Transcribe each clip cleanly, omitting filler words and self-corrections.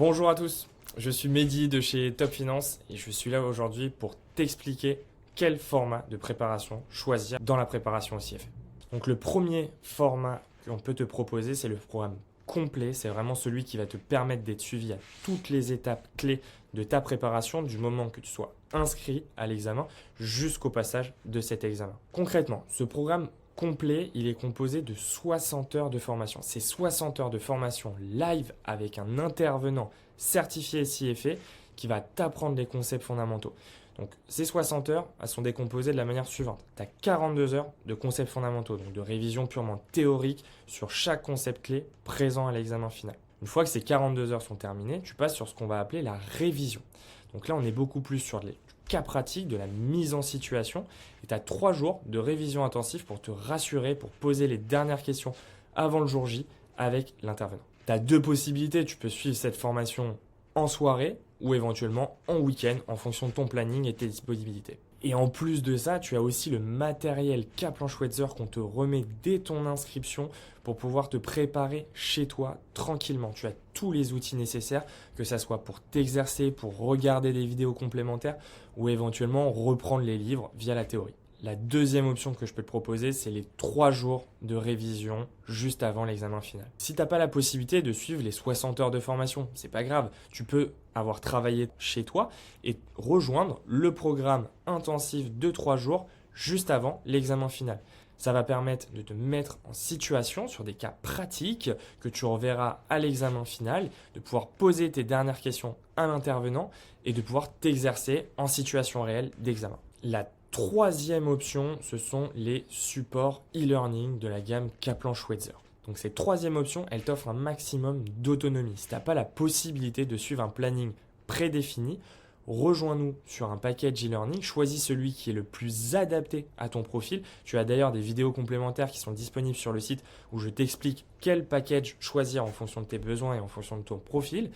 Bonjour à tous, je suis Mehdi de chez Top Finance et je suis là aujourd'hui pour t'expliquer quel format de préparation choisir dans la préparation au CFA. Donc le premier format qu'on peut te proposer, c'est le programme complet. C'est vraiment celui qui va te permettre d'être suivi à toutes les étapes clés de ta préparation du moment que tu sois inscrit à l'examen jusqu'au passage de cet examen. Concrètement, ce programme complet, il est composé de 60 heures de formation. C'est 60 heures de formation live avec un intervenant certifié CFA qui va t'apprendre les concepts fondamentaux. Donc ces 60 heures, elles sont décomposées de la manière suivante. Tu as 42 heures de concepts fondamentaux, donc de révision purement théorique sur chaque concept clé présent à l'examen final. Une fois que ces 42 heures sont terminées, tu passes sur ce qu'on va appeler la révision. Donc là, on est beaucoup plus sur les cas pratiques, de la mise en situation. Et tu as 3 jours de révision intensive pour te rassurer, pour poser les dernières questions avant le jour J avec l'intervenant. Tu as 2 possibilités. Tu peux suivre cette formation en soirée ou éventuellement en week-end en fonction de ton planning et de tes disponibilités. Et en plus de ça, tu as aussi le matériel Kaplan-Schweitzer qu'on te remet dès ton inscription pour pouvoir te préparer chez toi tranquillement. Tu as tous les outils nécessaires, que ce soit pour t'exercer, pour regarder des vidéos complémentaires ou éventuellement reprendre les livres via la théorie. La deuxième option que je peux te proposer, c'est les 3 jours de révision juste avant l'examen final. Si tu n'as pas la possibilité de suivre les 60 heures de formation, c'est pas grave. Tu peux avoir travaillé chez toi et rejoindre le programme intensif de 3 jours juste avant l'examen final. Ça va permettre de te mettre en situation sur des cas pratiques que tu reverras à l'examen final, de pouvoir poser tes dernières questions à l'intervenant et de pouvoir t'exercer en situation réelle d'examen. La troisième option, ce sont les supports e-learning de la gamme Kaplan-Schweitzer. Donc cette troisième option, elle t'offre un maximum d'autonomie. Si tu n'as pas la possibilité de suivre un planning prédéfini, rejoins-nous sur un package e-learning, choisis celui qui est le plus adapté à ton profil. Tu as d'ailleurs des vidéos complémentaires qui sont disponibles sur le site où je t'explique quel package choisir en fonction de tes besoins et en fonction de ton profil.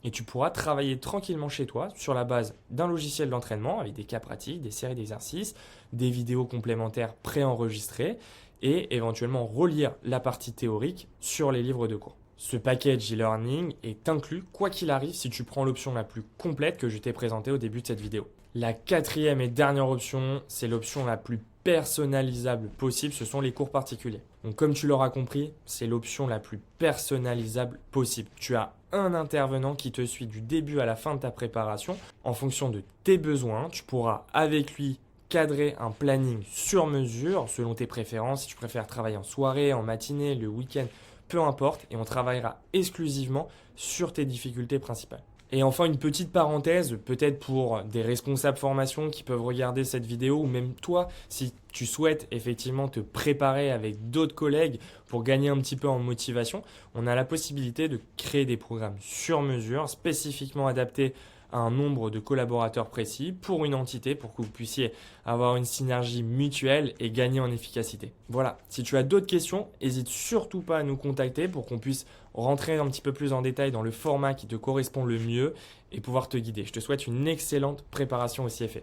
Et tu pourras travailler tranquillement chez toi sur la base d'un logiciel d'entraînement avec des cas pratiques, des séries d'exercices, des vidéos complémentaires préenregistrées et éventuellement relire la partie théorique sur les livres de cours. Ce package e-learning est inclus quoi qu'il arrive si tu prends l'option la plus complète que je t'ai présentée au début de cette vidéo. La quatrième et dernière option, c'est l'option la plus personnalisable possible, ce sont les cours particuliers. Donc comme tu l'auras compris, c'est l'option la plus personnalisable possible. Tu as un intervenant qui te suit du début à la fin de ta préparation en fonction de tes besoins. Tu pourras avec lui cadrer un planning sur mesure selon tes préférences. Si tu préfères travailler en soirée, en matinée, le week-end, peu importe. Et on travaillera exclusivement sur tes difficultés principales. Et enfin, une petite parenthèse, peut-être pour des responsables formation qui peuvent regarder cette vidéo ou même toi, si tu souhaites effectivement te préparer avec d'autres collègues pour gagner un petit peu en motivation, on a la possibilité de créer des programmes sur mesure, spécifiquement adaptés à un nombre de collaborateurs précis pour une entité pour que vous puissiez avoir une synergie mutuelle et gagner en efficacité. Voilà, si tu as d'autres questions, n'hésite surtout pas à nous contacter pour qu'on puisse rentrer un petit peu plus en détail dans le format qui te correspond le mieux et pouvoir te guider. Je te souhaite une excellente préparation au CFA.